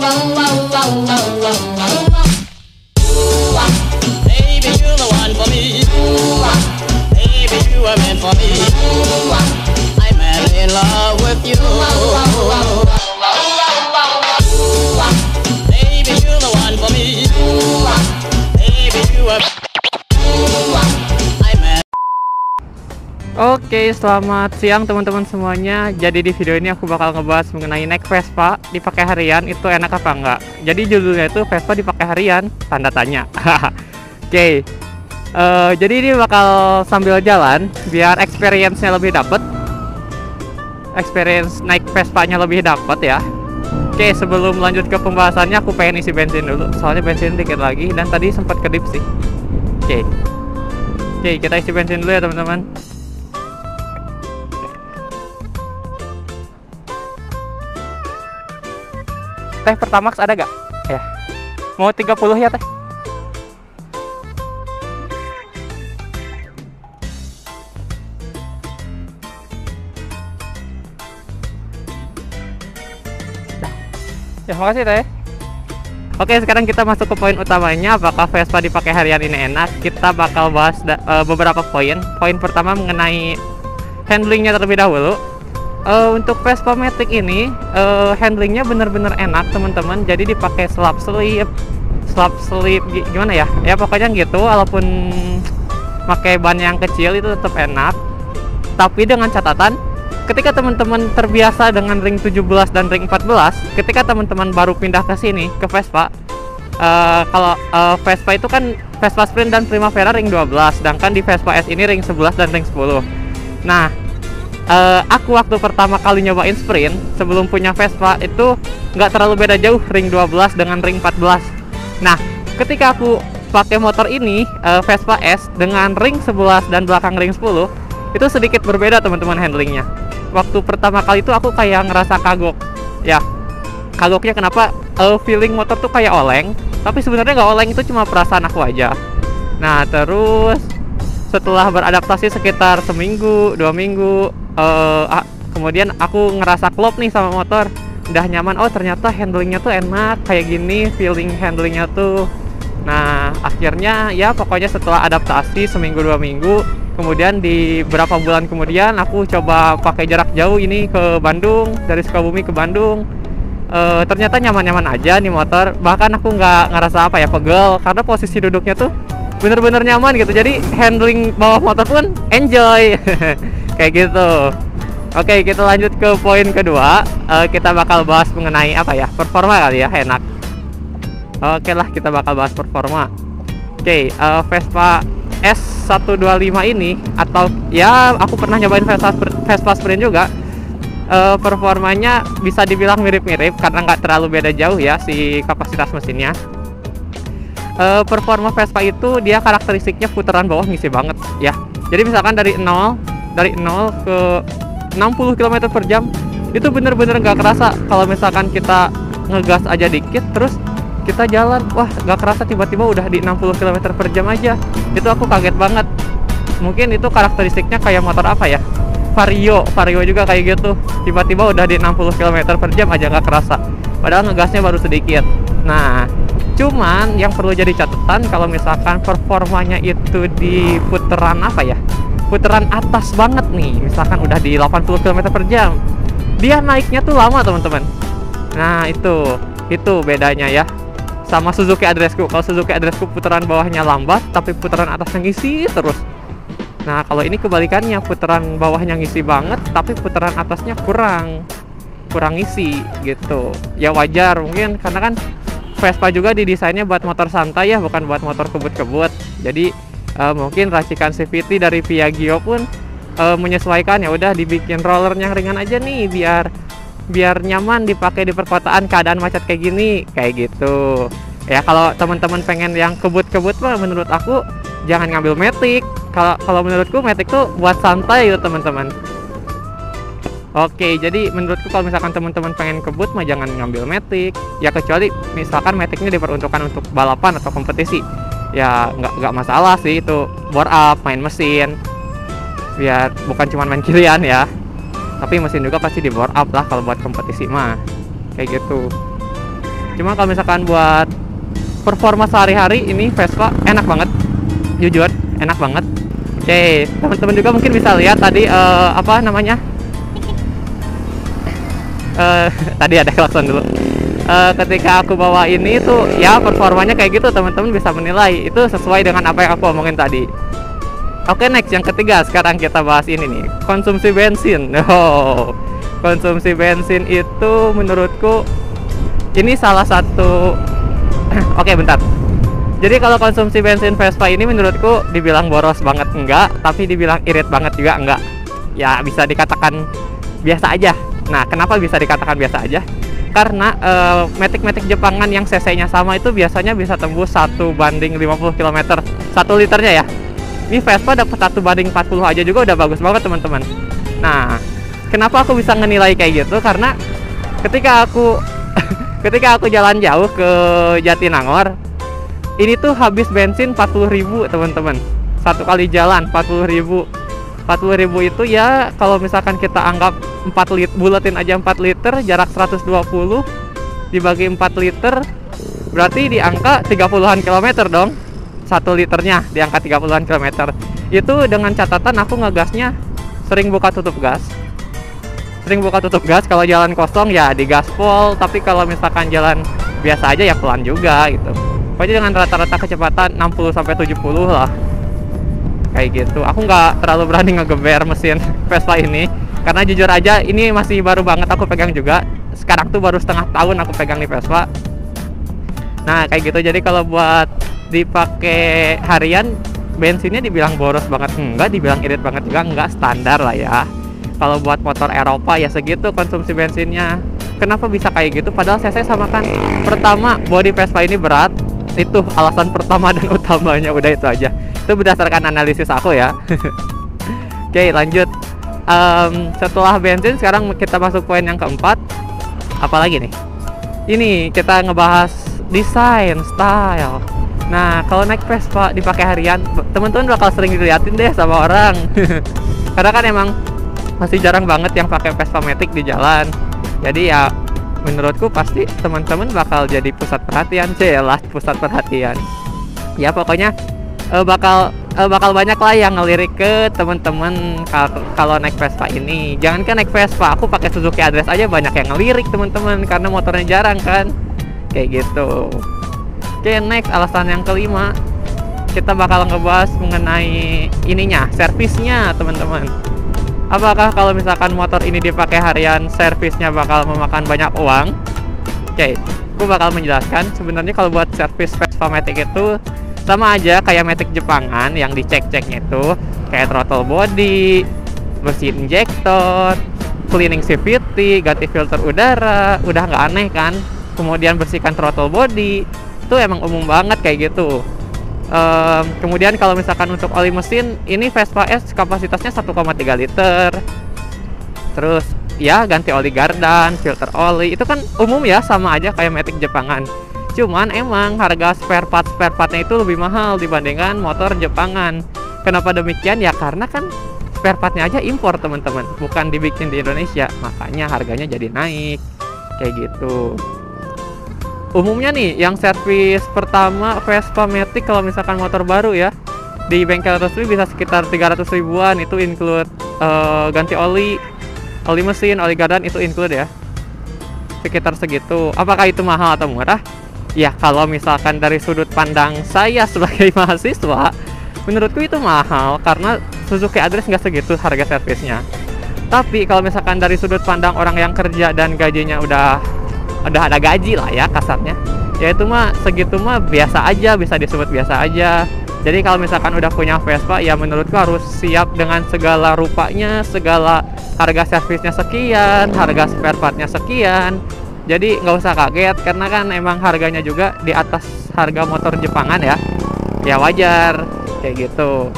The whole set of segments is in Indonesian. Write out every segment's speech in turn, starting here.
Baby, you're the one for me. Baby, you were meant for me. I'm madly in love with you. Baby, you're the one for me. Baby, you were. I'm mad. Oke, selamat siang teman-teman semuanya. Jadi di video ini aku bakal ngebahas mengenai naik Vespa dipakai harian itu enak apa enggak. Jadi judulnya itu Vespa dipakai harian tanda tanya. Oke. Jadi ini bakal sambil jalan biar experience-nya lebih dapet. Experience naik Vespa-nya lebih dapet ya. Oke, sebelum lanjut ke pembahasannya aku pengen isi bensin dulu. Soalnya bensin dikit lagi dan tadi sempat kedip sih. Oke, kita isi bensin dulu ya teman-teman. Teh Pertamax ada gak? Ya. Mau 30 ya teh? Ya, makasih teh. Oke, sekarang kita masuk ke poin utamanya. Apakah Vespa dipakai harian ini enak? Kita bakal bahas beberapa poin. Poin pertama mengenai handlingnya terlebih dahulu. Untuk Vespa Matic ini handlingnya bener-bener enak teman-teman. Jadi dipakai slap slip gimana ya? Ya pokoknya gitu. Walaupun pakai ban yang kecil itu tetap enak. Tapi dengan catatan, ketika teman-teman terbiasa dengan ring 17 dan ring 14, ketika teman-teman baru pindah ke sini ke Vespa, kalau Vespa itu kan Vespa Sprint dan Primavera ring 12, sedangkan di Vespa S ini ring 11 dan ring 10. Nah, aku waktu pertama kali nyobain sprint sebelum punya Vespa itu nggak terlalu beda jauh ring 12 dengan ring 14. Nah, ketika aku pakai motor ini Vespa S dengan ring 11 dan belakang ring 10, itu sedikit berbeda teman-teman handlingnya. Waktu pertama kali itu aku kayak ngerasa kagok. Ya, kagoknya kenapa? Feeling motor tuh kayak oleng, tapi sebenarnya nggak oleng, itu cuma perasaan aku aja. Nah, terus setelah beradaptasi sekitar seminggu, 2 minggu, kemudian aku ngerasa klop nih sama motor, udah nyaman. Oh, ternyata handlingnya tuh enak kayak gini, feeling handlingnya tuh. Nah, akhirnya ya pokoknya setelah adaptasi seminggu 2 minggu, kemudian di beberapa bulan kemudian aku coba pakai jarak jauh ini ke Bandung, dari Sukabumi ke Bandung. Ternyata nyaman-nyaman aja nih motor. Bahkan aku nggak ngerasa apa ya, pegel, karena posisi duduknya tuh bener-bener nyaman gitu. Jadi handling bawah motor pun enjoy. Kayak gitu. Oke, kita lanjut ke poin kedua. Kita bakal bahas mengenai apa ya, performa kali ya, enak. Oke lah, kita bakal bahas performa. Oke, Vespa S125 ini, atau ya aku pernah nyobain Vespa Sprint juga. Performanya bisa dibilang mirip-mirip karena nggak terlalu beda jauh ya si kapasitas mesinnya. Performa Vespa itu dia karakteristiknya putaran bawah ngisi banget ya. Jadi misalkan dari 0 ke 60 km per jam itu bener-bener nggak kerasa. Kalau misalkan kita ngegas aja dikit terus kita jalan, wah nggak kerasa tiba-tiba udah di 60 km per jam aja. Itu aku kaget banget. Mungkin itu karakteristiknya kayak motor apa ya, Vario juga kayak gitu. Tiba-tiba udah di 60 km per jam aja nggak kerasa, padahal ngegasnya baru sedikit. Nah, cuman yang perlu jadi catatan kalau misalkan performanya itu di putaran apa ya, putaran atas banget nih, misalkan udah di 80 km per jam, dia naiknya tuh lama teman-teman. Nah, itu bedanya ya sama Suzuki Adresku. Kalau Suzuki Adresku putaran bawahnya lambat tapi putaran atasnya ngisi terus. Nah, kalau ini kebalikannya, putaran bawahnya ngisi banget tapi putaran atasnya kurang ngisi gitu. Ya wajar mungkin karena kan Vespa juga didesainnya buat motor santai ya, bukan buat motor kebut-kebut. Jadi mungkin racikan CVT dari Piaggio pun menyesuaikan, ya udah dibikin rollernya ringan aja nih biar nyaman dipakai di perkotaan keadaan macet kayak gini, kayak gitu. Ya kalau teman-teman pengen yang kebut-kebut mah menurut aku jangan ngambil Matic. Kalau menurutku Matic tuh buat santai gitu teman-teman. Oke, jadi menurutku kalau misalkan teman-teman pengen kebut mah jangan ngambil Matic. Ya kecuali misalkan Maticnya diperuntukkan untuk balapan atau kompetisi. Ya nggak masalah sih itu, bore up, main mesin. Biar bukan cuma main kilian ya. Tapi mesin juga pasti di bore up lah kalau buat kompetisi mah. Kayak gitu. Cuma kalau misalkan buat performa sehari-hari ini Vespa enak banget, jujur enak banget. Oke, teman-teman juga mungkin bisa lihat tadi apa namanya, tadi ada klakson dulu. Ketika aku bawa ini tuh ya performanya kayak gitu, teman-teman bisa menilai itu sesuai dengan apa yang aku omongin tadi. Oke, next yang ketiga sekarang kita bahas ini nih, konsumsi bensin. Konsumsi bensin itu menurutku ini salah satu oke, bentar. Jadi kalau konsumsi bensin Vespa ini menurutku dibilang boros banget enggak, tapi dibilang irit banget juga enggak. Ya bisa dikatakan biasa aja. Nah, kenapa bisa dikatakan biasa aja? Karena Matic-Matic Jepangan yang cc-nya sama itu biasanya bisa tembus 1/50 km 1 liternya ya. Ini Vespa dapat 1/40 aja juga udah bagus banget teman-teman. Nah, kenapa aku bisa ngenilai kayak gitu? Karena ketika aku jalan jauh ke Jatinangor, ini tuh habis bensin 40.000 teman-teman. Satu kali jalan 40.000. 40.000 itu ya kalau misalkan kita anggap 4 liter, bulatin aja 4 liter, jarak 120 dibagi 4 liter, berarti di angka 30-an kilometer dong. 1 liternya di angka 30-an kilometer. Itu dengan catatan aku ngegasnya sering buka tutup gas. Kalau jalan kosong ya di gaspol, tapi kalau misalkan jalan biasa aja ya pelan juga gitu. Pokoknya dengan rata-rata kecepatan 60-70 lah. Kayak gitu. Aku nggak terlalu berani ngegeber mesin Vespa ini karena jujur aja ini masih baru banget aku pegang juga. Sekarang tuh baru setengah tahun aku pegang nih Vespa. Nah, kayak gitu. Jadi kalau buat dipakai harian bensinnya dibilang boros banget enggak, dibilang irit banget juga enggak, standar lah ya. Kalau buat motor Eropa ya segitu konsumsi bensinnya. Kenapa bisa kayak gitu? Padahal cc sama kan. Pertama, bodi Vespa ini berat. Itu alasan pertama dan utamanya, udah itu aja. Itu berdasarkan analisis aku ya. Oke, lanjut. Setelah bensin, sekarang kita masuk poin yang keempat. Apalagi nih? Ini kita ngebahas desain, style. Nah, kalau naik Vespa dipakai harian, teman-teman bakal sering diliatin deh sama orang. Karena kan emang masih jarang banget yang pakai Vespa Matic di jalan. Jadi ya menurutku pasti teman-teman bakal jadi pusat perhatian, jelas pusat perhatian. Ya pokoknya bakal banyak lah yang ngelirik ke teman-teman kalau naik Vespa ini. Jangan kan naik Vespa, aku pakai Suzuki Address aja banyak yang ngelirik teman-teman karena motornya jarang kan. Kayak gitu. Oke, next alasan yang kelima, kita bakal ngebahas mengenai ininya, servisnya teman-teman. Apakah kalau misalkan motor ini dipakai harian, servisnya bakal memakan banyak uang? Oke, aku bakal menjelaskan. Sebenarnya kalau buat servis Vespa Matic itu sama aja kayak Matic Jepangan yang dicek-ceknya itu kayak throttle body, bersihin injektor, cleaning CVT, ganti filter udara, udah nggak aneh kan? Kemudian bersihkan throttle body, itu emang umum banget kayak gitu. Kemudian kalau misalkan untuk oli mesin, ini Vespa S kapasitasnya 1,3 liter. Terus ya ganti oli gardan, filter oli, itu kan umum ya, sama aja kayak Matic Jepangan. Cuman emang harga spare partnya itu lebih mahal dibandingkan motor Jepangan. Kenapa demikian? Ya karena kan spare partnya aja impor teman-teman, bukan dibikin di Indonesia, makanya harganya jadi naik kayak gitu. Umumnya nih, yang servis pertama Vespa Matic kalau misalkan motor baru ya, di bengkel resmi bisa sekitar 300 ribuan, itu include ganti oli mesin, oli gardan, itu include ya, sekitar segitu. Apakah itu mahal atau murah? Ya kalau misalkan dari sudut pandang saya sebagai mahasiswa, menurutku itu mahal karena Suzuki Address nggak segitu harga servisnya. Tapi kalau misalkan dari sudut pandang orang yang kerja dan gajinya udah ada gaji lah ya kasarnya, ya itu mah segitu mah biasa aja, bisa disebut biasa aja. Jadi kalau misalkan udah punya Vespa, ya menurutku harus siap dengan segala rupanya, segala harga servisnya sekian, harga spare partnya sekian. Jadi nggak usah kaget karena kan emang harganya juga di atas harga motor Jepangan ya. Ya wajar kayak gitu.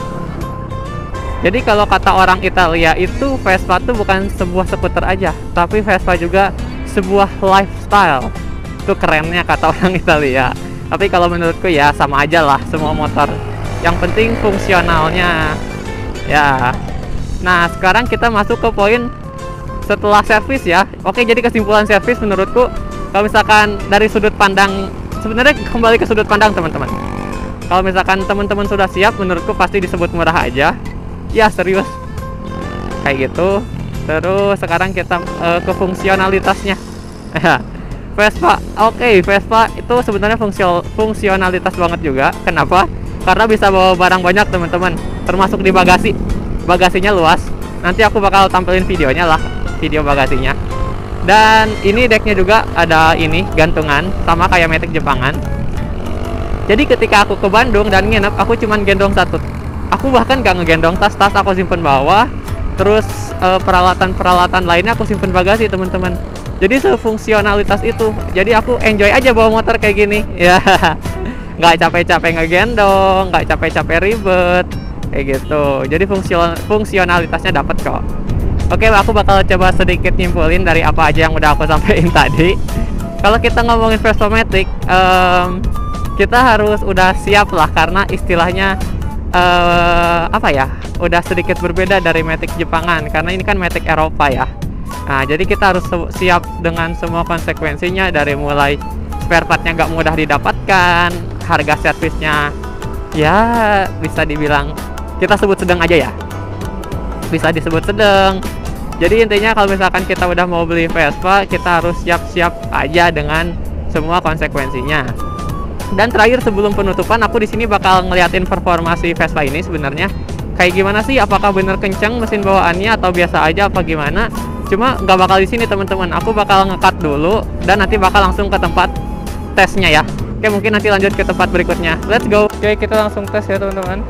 Jadi kalau kata orang Italia itu Vespa tuh bukan sebuah skuter aja, tapi Vespa juga sebuah lifestyle. Itu kerennya kata orang Italia. Tapi kalau menurutku ya sama aja lah semua motor. Yang penting fungsionalnya. Ya. Nah, sekarang kita masuk ke poin setelah servis ya. Oke, jadi kesimpulan servis menurutku Kalau misalkan dari sudut pandang, sebenarnya kembali ke sudut pandang teman-teman. Kalau misalkan teman-teman sudah siap, menurutku pasti disebut murah aja. Ya serius, kayak gitu. Terus sekarang kita ke fungsionalitasnya. Vespa, oke, Vespa itu sebenarnya fungsionalitas banget juga. Kenapa? Karena bisa bawa barang banyak teman-teman, termasuk di bagasi. Bagasinya luas. Nanti aku bakal tampilin videonya lah, video bagasinya. Dan ini decknya juga ada ini gantungan, sama kayak Matic Jepangan. Jadi ketika aku ke Bandung dan nginep, aku cuman gendong satu. Aku bahkan gak ngegendong tas aku simpen bawah. Terus peralatan-peralatan lainnya aku simpen bagasi teman-teman. Jadi sefungsionalitas itu. Jadi aku enjoy aja bawa motor kayak gini. Ya, nggak capek-capek ngegendong, nggak capek-capek ribet, kayak gitu. Jadi fungsionalitasnya dapat kok. Oke, aku bakal coba sedikit nyimpulin dari apa aja yang udah aku sampaikan tadi. Kalau kita ngomongin Vespa Matic, kita harus udah siap lah, karena istilahnya apa ya, udah sedikit berbeda dari Matic Jepangan, karena ini kan Matic Eropa ya. Nah, jadi kita harus siap dengan semua konsekuensinya, dari mulai spare partnya nggak mudah didapatkan, harga servisnya ya bisa dibilang kita sebut sedang aja ya, bisa disebut sedang. Jadi intinya kalau misalkan kita udah mau beli Vespa, kita harus siap-siap aja dengan semua konsekuensinya. Dan terakhir sebelum penutupan, aku di sini bakal ngeliatin performa si Vespa ini sebenarnya kayak gimana sih, apakah bener kenceng mesin bawaannya atau biasa aja apa gimana. Cuma nggak bakal di sini teman-teman, aku bakal nge-cut dulu dan nanti bakal langsung ke tempat tesnya ya. Oke, mungkin nanti lanjut ke tempat berikutnya. Let's go. Oke, kita langsung tes ya teman-teman.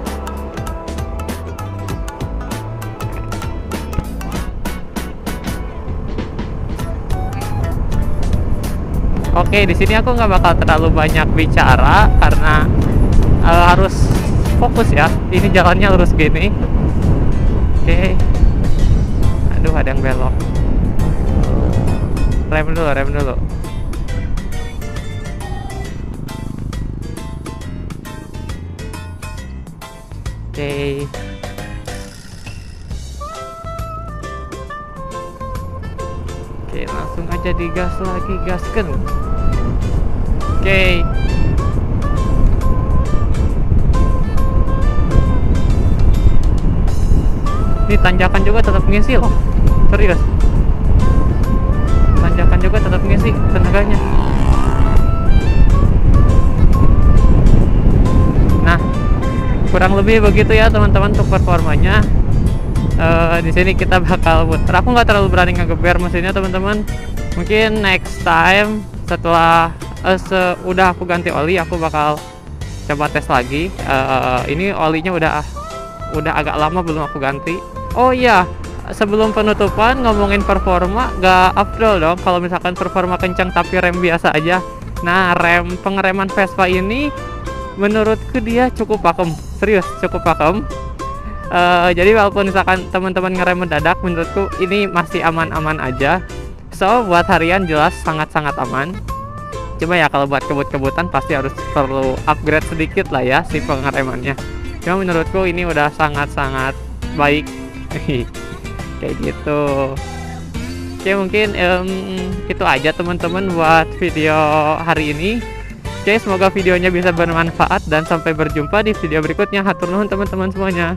Oke, di sini aku nggak bakal terlalu banyak bicara karena harus fokus ya. Ini jalannya lurus gini. Oke. Aduh, ada yang belok. Rem dulu. Oke. Oke, langsung aja digas lagi, gasken. Oke. Ini tanjakan juga tetap ngisi loh, serius. Tanjakan juga tetap ngisi tenaganya. Nah, kurang lebih begitu ya teman-teman untuk performanya. Di sini kita bakal putar. Aku nggak terlalu berani ngegeber mesinnya teman-teman. Mungkin next time setelah udah aku ganti oli, aku bakal coba tes lagi. Ini olinya udah agak lama belum aku ganti. Oh iya, sebelum penutupan ngomongin performa, gak afdol dong kalau misalkan performa kencang tapi rem biasa aja. Nah, pengereman Vespa ini menurutku dia cukup pakem, serius cukup pakem. Jadi walaupun misalkan teman-teman ngerem mendadak, menurutku ini masih aman-aman aja. So buat harian jelas sangat-sangat aman. Cuma ya kalau buat kebut-kebutan pasti harus perlu upgrade sedikit lah ya si pengeremannya. Cuma menurutku ini udah sangat-sangat baik. Kayak gitu. Oke, mungkin itu aja teman-teman buat video hari ini. Oke, semoga videonya bisa bermanfaat dan sampai berjumpa di video berikutnya. Hatur nuhun teman-teman semuanya.